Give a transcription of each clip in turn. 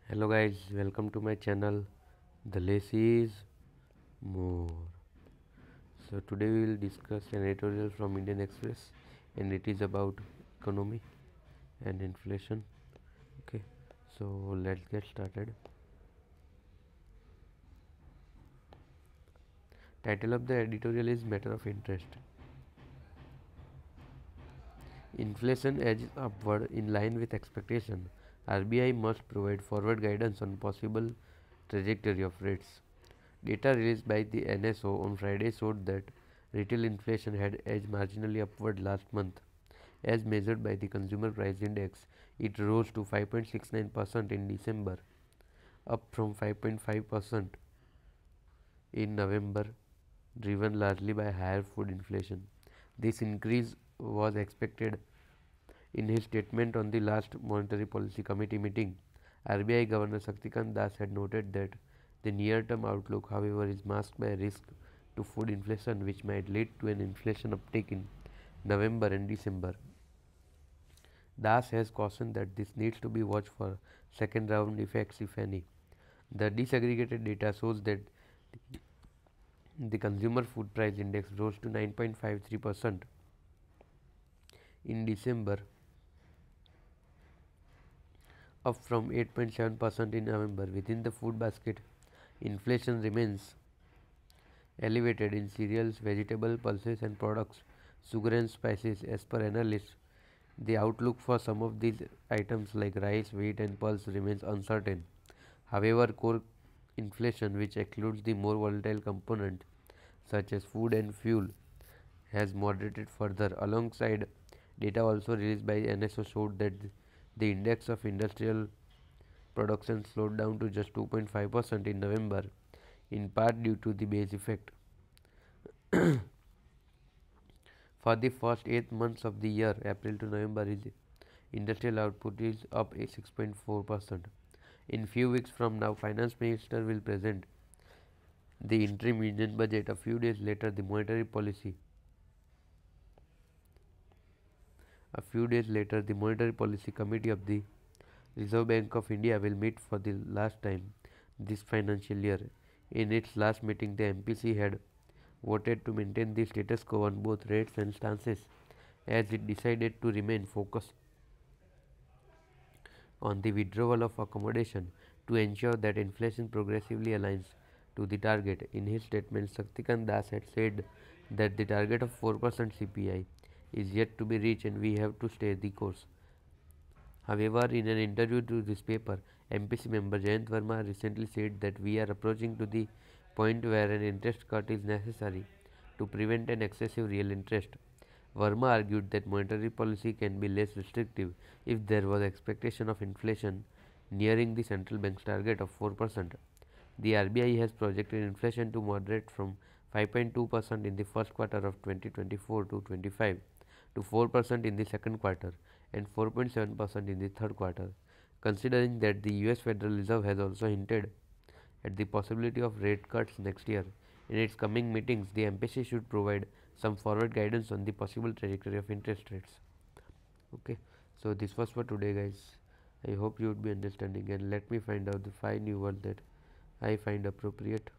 Hello guys, welcome to my channel. The less is more. So today we will discuss an editorial from Indian Express, and it is about economy and inflation. Okay, so let's get started. Title of the editorial is Matter of Interest. Inflation edges upward in line with expectation. RBI must provide forward guidance on possible trajectory of rates. Data released by the NSO on Friday showed that retail inflation had edged marginally upward last month. As measured by the Consumer Price Index, it rose to 5.69% in December, up from 5.5% in November, driven largely by higher food inflation. This increase was expected. In his statement on the last Monetary Policy Committee meeting, RBI Governor Shaktikant Das had noted that the near-term outlook, however, is masked by risk to food inflation, which might lead to an inflation uptick in November and December. Das has cautioned that this needs to be watched for second round effects, if any. The disaggregated data shows that the consumer food price index rose to 9.53% in December, up from 8.7% in November. Within the food basket, inflation remains elevated in cereals, vegetable, pulses, and products, sugar and spices. As per analysts, the outlook for some of these items like rice, wheat, and pulse remains uncertain. However, core inflation, which excludes the more volatile component such as food and fuel, has moderated further. Alongside, data also released by NSO showed that the index of industrial production slowed down to just 2.5% in November, in part due to the base effect. For the first 8 months of the year, April to November, industrial output is up 6.4%. In few weeks from now, Finance Minister will present the interim union budget. A few days later, the Monetary Policy Committee of the Reserve Bank of India will meet for the last time this financial year. In its last meeting, the MPC had voted to maintain the status quo on both rates and stances, as it decided to remain focused on the withdrawal of accommodation to ensure that inflation progressively aligns to the target. In his statement, Shaktikant Das had said that the target of 4% CPI is yet to be reached and we have to stay the course. However, in an interview to this paper, MPC member Jayant Verma recently said that we are approaching to the point where an interest cut is necessary to prevent an excessive real interest. Verma argued that monetary policy can be less restrictive if there was expectation of inflation nearing the central bank's target of 4%. The RBI has projected inflation to moderate from 5.2% in the first quarter of 2024 to 25 to 4% in the second quarter and 4.7% in the third quarter. Considering that the US Federal Reserve has also hinted at the possibility of rate cuts next year, in its coming meetings, the MPC should provide some forward guidance on the possible trajectory of interest rates. Okay, so this was for today, guys. I hope you would be understanding, and let me find out the 5 new words that I find appropriate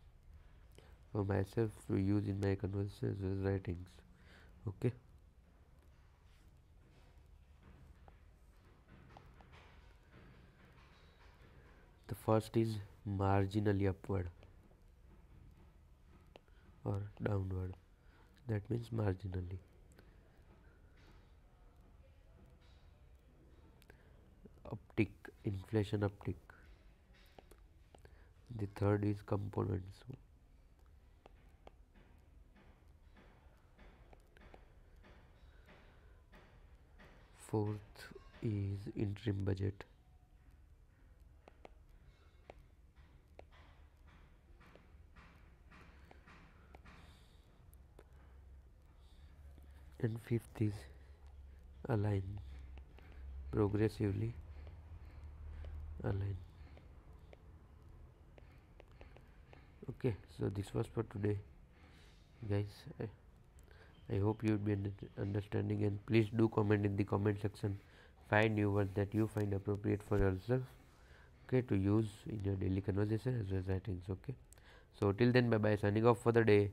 for myself to use in my conversations writings. Okay. The first is marginally upward or downward. That means marginally. Uptick, inflation uptick. The third is components. Fourth is interim budget. And fifth is align, progressively align. Okay, so this was for today, guys. I hope you would be understanding, and please do comment in the comment section 5 new words that you find appropriate for yourself. okay, to use in your daily conversation as well as writings. Okay, so till then, bye bye, signing off for the day.